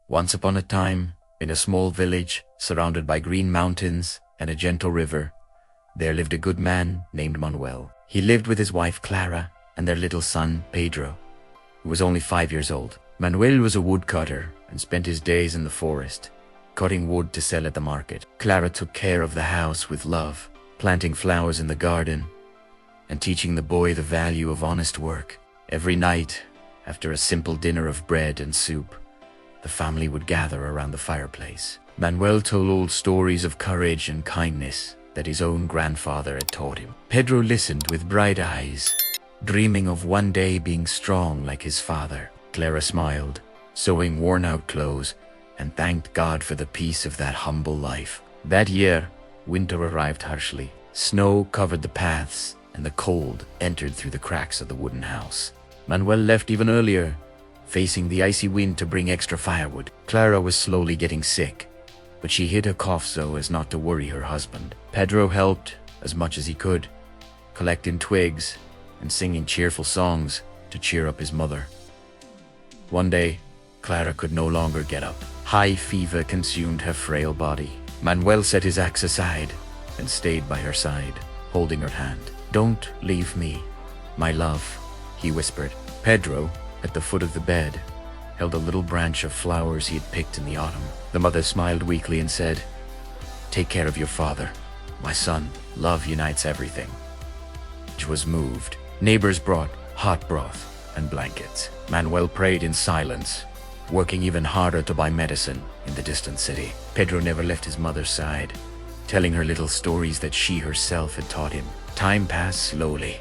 Once upon a time, in a small village surrounded by green mountains and a gentle river, there lived a good man named Manuel. He lived with his wife Clara and their little son Pedro, who was only 5 years old. Manuel was a woodcutter and spent his days in the forest, cutting wood to sell at the market. Clara took care of the house with love, planting flowers in the garden and teaching the boy the value of honest work. Every night, after a simple dinner of bread and soup, the family would gather around the fireplace. Manuel told old stories of courage and kindness that his own grandfather had taught him. Pedro listened with bright eyes, dreaming of one day being strong like his father. Clara smiled, sewing worn-out clothes, and thanked God for the peace of that humble life. That year, winter arrived harshly. Snow covered the paths, and the cold entered through the cracks of the wooden house. Manuel left even earlier, facing the icy wind to bring extra firewood. Clara was slowly getting sick, but she hid her cough so as not to worry her husband. Pedro helped as much as he could, collecting twigs and singing cheerful songs to cheer up his mother. One day, Clara could no longer get up. High fever consumed her frail body. Manuel set his axe aside and stayed by her side, holding her hand. "Don't leave me, my love," he whispered. Pedro, at the foot of the bed, held a little branch of flowers he had picked in the autumn. The mother smiled weakly and said, "Take care of your father, my son. Love unites everything." She was moved. Neighbors brought hot broth and blankets. Manuel prayed in silence, working even harder to buy medicine in the distant city. Pedro never left his mother's side, telling her little stories that she herself had taught him. Time passed slowly,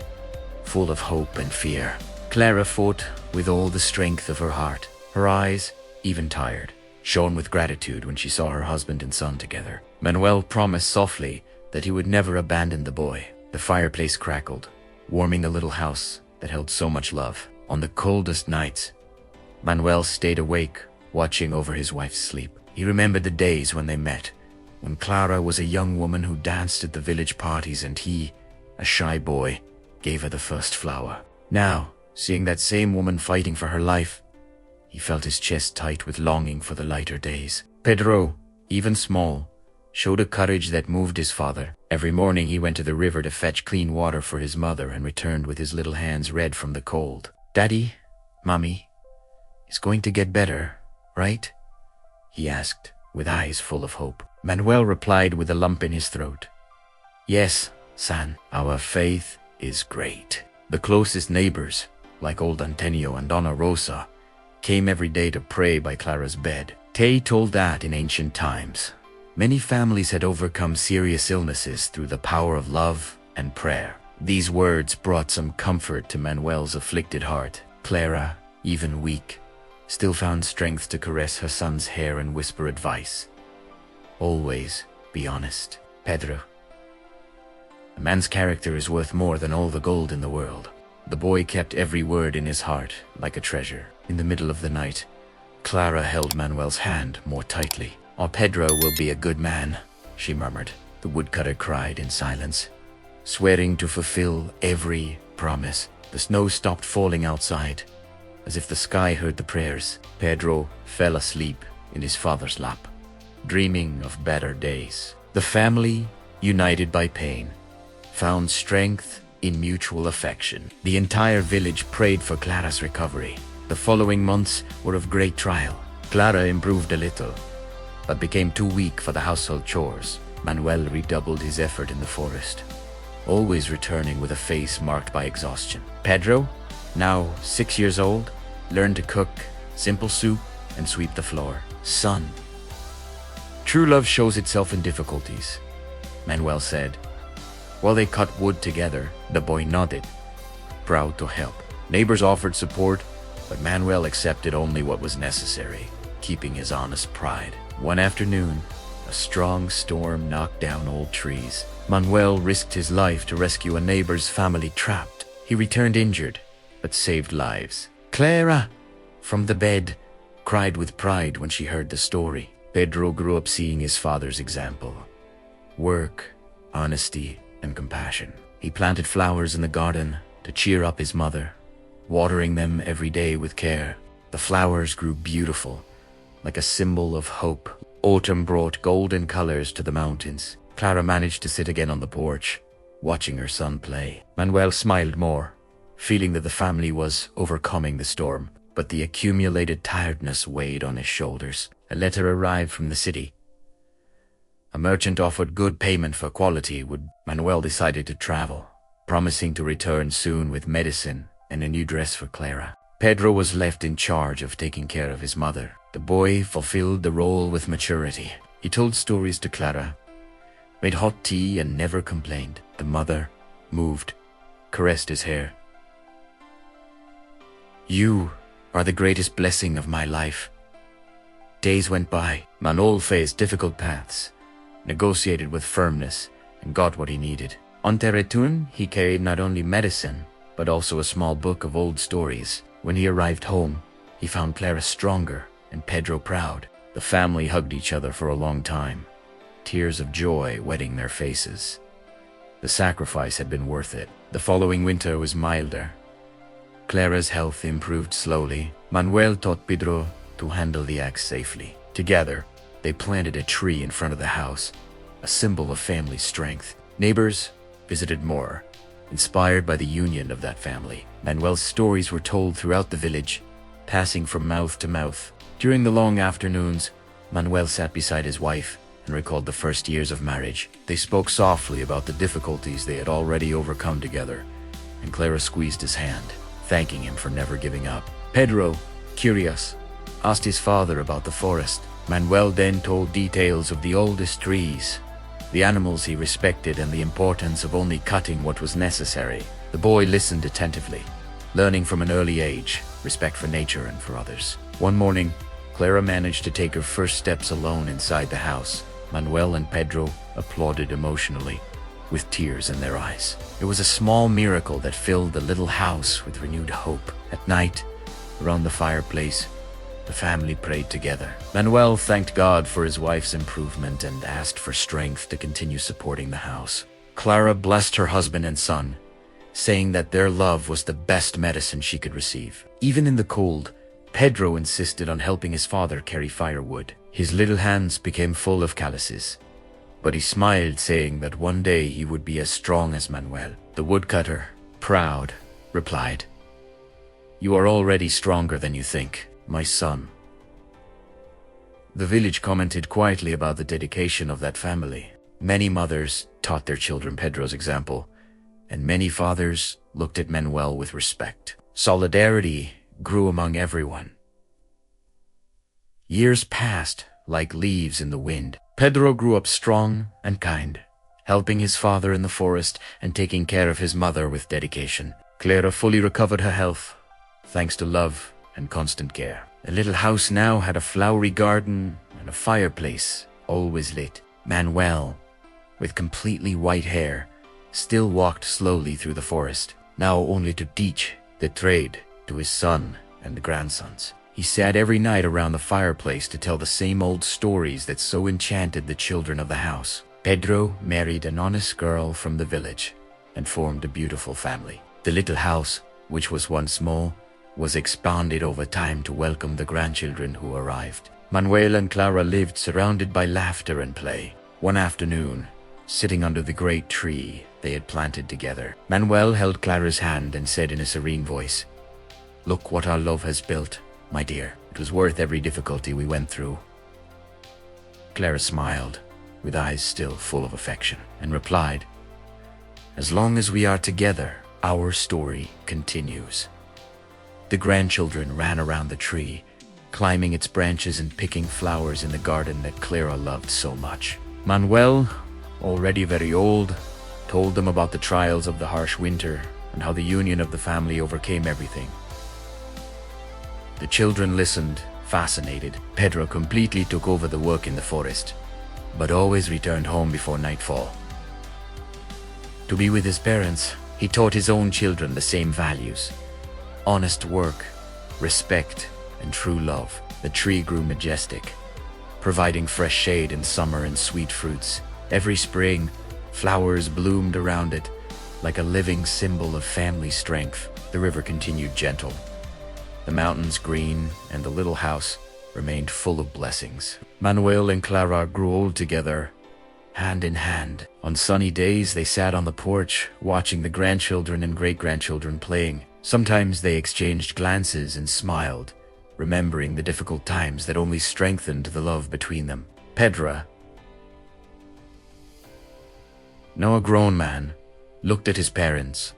full of hope and fear. Clara fought with all the strength of her heart. Her eyes, even tired, shone with gratitude when she saw her husband and son together. Manuel promised softly that he would never abandon the boy. The fireplace crackled, warming the little house that held so much love. On the coldest nights, Manuel stayed awake, watching over his wife's sleep. He remembered the days when they met, when Clara was a young woman who danced at the village parties and he, a shy boy, gave her the first flower. Now, seeing that same woman fighting for her life, he felt his chest tight with longing for the lighter days. Pedro, even small, showed a courage that moved his father. Every morning he went to the river to fetch clean water for his mother and returned with his little hands red from the cold. "Daddy, Mommy, it's going to get better, right?" he asked, with eyes full of hope. Manuel replied with a lump in his throat. "Yes, son, our faith is great." The closest neighbors, like old Antonio and Donna Rosa, came every day to pray by Clara's bed. Tay told that in ancient times, many families had overcome serious illnesses through the power of love and prayer. These words brought some comfort to Manuel's afflicted heart. Clara, even weak, still found strength to caress her son's hair and whisper advice. "Always be honest, Pedro. A man's character is worth more than all the gold in the world." The boy kept every word in his heart like a treasure. In the middle of the night, Clara held Manuel's hand more tightly. "Our Pedro will be a good man," she murmured. The woodcutter cried in silence, swearing to fulfill every promise. The snow stopped falling outside, as if the sky heard the prayers. Pedro fell asleep in his father's lap, dreaming of better days. The family, united by pain, found strength in mutual affection. The entire village prayed for Clara's recovery. The following months were of great trial. Clara improved a little, but became too weak for the household chores. Manuel redoubled his effort in the forest, always returning with a face marked by exhaustion. Pedro, now 6 years old, learned to cook simple soup and sweep the floor. "Son, true love shows itself in difficulties," Manuel said. While they cut wood together, the boy nodded, proud to help. Neighbors offered support, but Manuel accepted only what was necessary, keeping his honest pride. One afternoon, a strong storm knocked down old trees. Manuel risked his life to rescue a neighbor's family trapped. He returned injured, but saved lives. Clara, from the bed, cried with pride when she heard the story. Pedro grew up seeing his father's example: work, honesty, and compassion. He planted flowers in the garden to cheer up his mother, watering them every day with care. The flowers grew beautiful, like a symbol of hope. Autumn brought golden colors to the mountains. Clara managed to sit again on the porch, watching her son play. Manuel smiled more, feeling that the family was overcoming the storm, but the accumulated tiredness weighed on his shoulders. A letter arrived from the city. A merchant offered good payment for quality. Manuel decided to travel, promising to return soon with medicine and a new dress for Clara. Pedro was left in charge of taking care of his mother. The boy fulfilled the role with maturity. He told stories to Clara, made hot tea, and never complained. The mother moved, caressed his hair. "You are the greatest blessing of my life." Days went by. Manuel faced difficult paths, negotiated with firmness, and got what he needed. On Terretun, he carried not only medicine, but also a small book of old stories. When he arrived home, he found Clara stronger and Pedro proud. The family hugged each other for a long time, tears of joy wetting their faces. The sacrifice had been worth it. The following winter was milder. Clara's health improved slowly. Manuel taught Pedro to handle the axe safely. Together, they planted a tree in front of the house, a symbol of family strength. Neighbors visited more, inspired by the union of that family. Manuel's stories were told throughout the village, passing from mouth to mouth. During the long afternoons, Manuel sat beside his wife and recalled the first years of marriage. They spoke softly about the difficulties they had already overcome together, and Clara squeezed his hand, thanking him for never giving up. Pedro, curious, asked his father about the forest. Manuel then told details of the oldest trees, the animals he respected, and the importance of only cutting what was necessary. The boy listened attentively, learning from an early age respect for nature and for others. One morning, Clara managed to take her first steps alone inside the house. Manuel and Pedro applauded emotionally, with tears in their eyes. It was a small miracle that filled the little house with renewed hope. At night, around the fireplace, the family prayed together. Manuel thanked God for his wife's improvement and asked for strength to continue supporting the house. Clara blessed her husband and son, saying that their love was the best medicine she could receive. Even in the cold, Pedro insisted on helping his father carry firewood. His little hands became full of calluses, but he smiled, saying that one day he would be as strong as Manuel. The woodcutter, proud, replied, "You are already stronger than you think, my son." The village commented quietly about the dedication of that family. Many mothers taught their children Pedro's example, and many fathers looked at Manuel with respect. Solidarity grew among everyone. Years passed like leaves in the wind. Pedro grew up strong and kind, helping his father in the forest and taking care of his mother with dedication. Clara fully recovered her health, thanks to love and constant care. The little house now had a flowery garden and a fireplace, always lit. Manuel, with completely white hair, still walked slowly through the forest, now only to teach the trade to his son and grandsons. He sat every night around the fireplace to tell the same old stories that so enchanted the children of the house. Pedro married an honest girl from the village and formed a beautiful family. The little house, which was once small, was expanded over time to welcome the grandchildren who arrived. Manuel and Clara lived surrounded by laughter and play. One afternoon, sitting under the great tree they had planted together, Manuel held Clara's hand and said in a serene voice, "Look what our love has built, my dear. It was worth every difficulty we went through." Clara smiled, with eyes still full of affection, and replied, "As long as we are together, our story continues." The grandchildren ran around the tree, climbing its branches and picking flowers in the garden that Clara loved so much. Manuel, already very old, told them about the trials of the harsh winter and how the union of the family overcame everything. The children listened, fascinated. Pedro completely took over the work in the forest, but always returned home before nightfall. To be with his parents, he taught his own children the same values: honest work, respect, and true love. The tree grew majestic, providing fresh shade in summer and sweet fruits. Every spring, flowers bloomed around it, like a living symbol of family strength. The river continued gentle, the mountains green, and the little house remained full of blessings. Manuel and Clara grew old together, hand in hand. On sunny days, they sat on the porch, watching the grandchildren and great-grandchildren playing. Sometimes they exchanged glances and smiled, remembering the difficult times that only strengthened the love between them. Pedro, now a grown man, looked at his parents.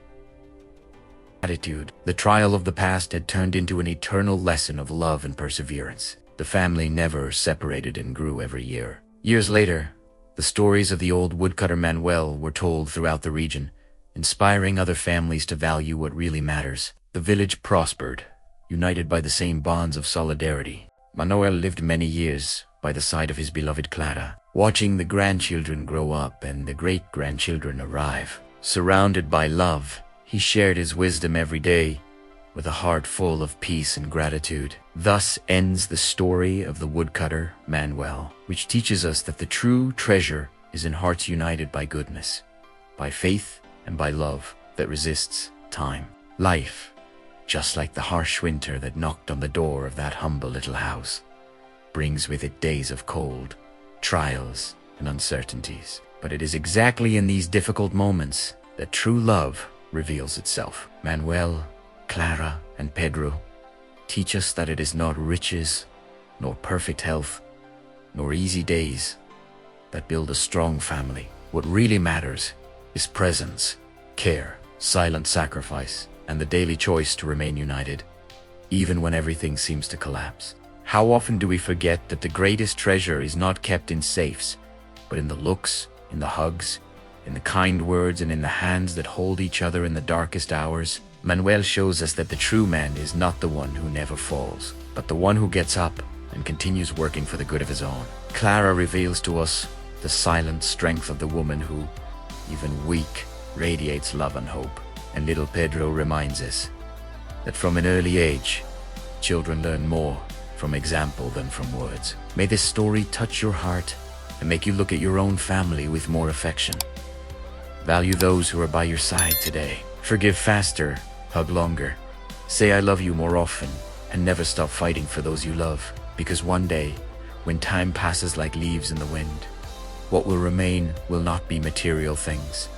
The trial of the past had turned into an eternal lesson of love and perseverance. The family never separated and grew every year. Years later, the stories of the old woodcutter Manuel were told throughout the region, inspiring other families to value what really matters. The village prospered, united by the same bonds of solidarity. Manuel lived many years by the side of his beloved Clara, watching the grandchildren grow up and the great-grandchildren arrive. Surrounded by love, he shared his wisdom every day, with a heart full of peace and gratitude. Thus ends the story of the woodcutter Manuel, which teaches us that the true treasure is in hearts united by goodness, by faith and by love that resists time. Life, just like the harsh winter that knocked on the door of that humble little house, brings with it days of cold, trials, and uncertainties. But it is exactly in these difficult moments that true love reveals itself. Manuel, Clara, and Pedro teach us that it is not riches, nor perfect health, nor easy days that build a strong family. What really matters is presence, care, silent sacrifice, and the daily choice to remain united, even when everything seems to collapse. How often do we forget that the greatest treasure is not kept in safes, but in the looks, in the hugs, in the kind words, and in the hands that hold each other in the darkest hours? Manuel shows us that the true man is not the one who never falls, but the one who gets up and continues working for the good of his own. Clara reveals to us the silent strength of the woman who, even weak, radiates love and hope. And little Pedro reminds us that from an early age, children learn more from example than from words. May this story touch your heart and make you look at your own family with more affection. Value those who are by your side today. Forgive faster, hug longer, say I love you more often, and never stop fighting for those you love. Because one day, when time passes like leaves in the wind, what will remain will not be material things,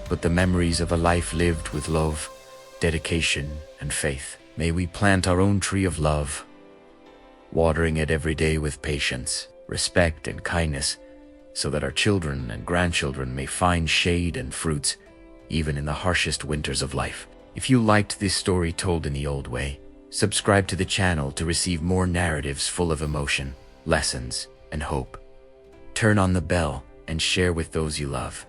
but the memories of a life lived with love, dedication, and faith. May we plant our own tree of love, watering it every day with patience, respect, and kindness, so that our children and grandchildren may find shade and fruits, even in the harshest winters of life. If you liked this story told in the old way, subscribe to the channel to receive more narratives full of emotion, lessons, and hope. Turn on the bell and share with those you love.